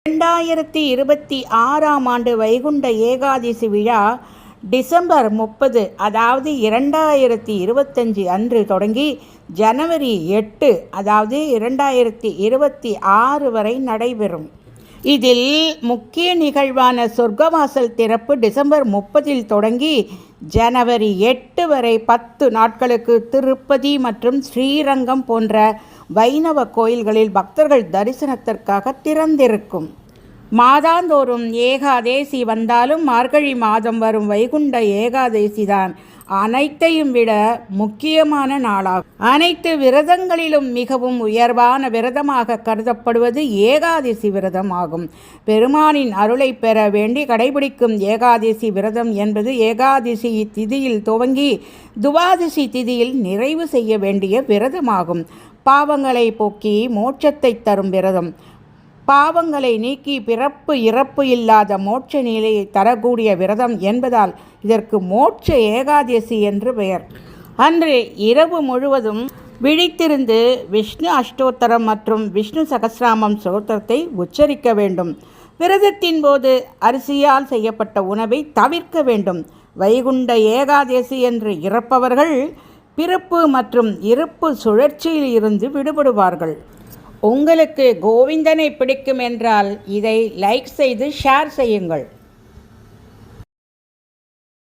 2026ஆம் ஆண்டு வைகுண்ட ஏகாதசி விழா டிசம்பர் 30 அதாவது 2025 அன்று தொடங்கி ஜனவரி 8 அதாவது 2026 வரை நடைபெறும். இதில் முக்கிய நிகழ்வான சொர்க்கவாசல் திறப்பு டிசம்பர் 30 தொடங்கி ஜனவரி 8 வரை 10 நாட்களுக்கு திருப்பதி மற்றும் ஸ்ரீரங்கம் போன்ற வைணவ கோயில்களில் பக்தர்கள் தரிசனத்திற்காக திறந்திருக்கும். மாதாந்தோறும் ஏகாதேசி வந்தாலும் மார்கழி மாதம் வரும் வைகுண்ட ஏகாதேசி தான் அனைத்தையும் விட முக்கியமான நாளாகும். அனைத்து விரதங்களிலும் மிகவும் உயர்வான விரதமாக கருதப்படுவது ஏகாதசி விரதம் ஆகும். பெருமானின் அருளை பெற வேண்டி கடைபிடிக்கும் ஏகாதசி விரதம் என்பது ஏகாதசி திதியில் துவங்கி துவாதசி திதியில் நிறைவு செய்ய வேண்டிய விரதமாகும். பாவங்களை போக்கி மோட்சத்தை தரும் விரதம். பாவங்களை நீக்கி பிறப்பு இறப்பு இல்லாத மோட்ச நிலையை தரக்கூடிய விரதம் என்பதால் இதற்கு மோட்ச ஏகாதசி என்று பெயர். அன்று இரவு முழுவதும் விழித்திருந்து விஷ்ணு அஷ்டோத்தரம் மற்றும் விஷ்ணு சகஸ்ரநாமம் ஸ்தோத்திரத்தை உச்சரிக்க வேண்டும். விரதத்தின் போது அரிசியால் செய்யப்பட்ட உணவை தவிர்க்க வேண்டும். வைகுண்ட ஏகாதசி என்று இறப்பவர்கள் பிறப்பு மற்றும் இறப்பு சுழற்சியில் இருந்து விடுபடுவார்கள். உங்களுக்கு கோவிந்தனை பிடிக்கும் என்றால் இதை லைக் செய்து ஷேர் செய்யுங்கள்.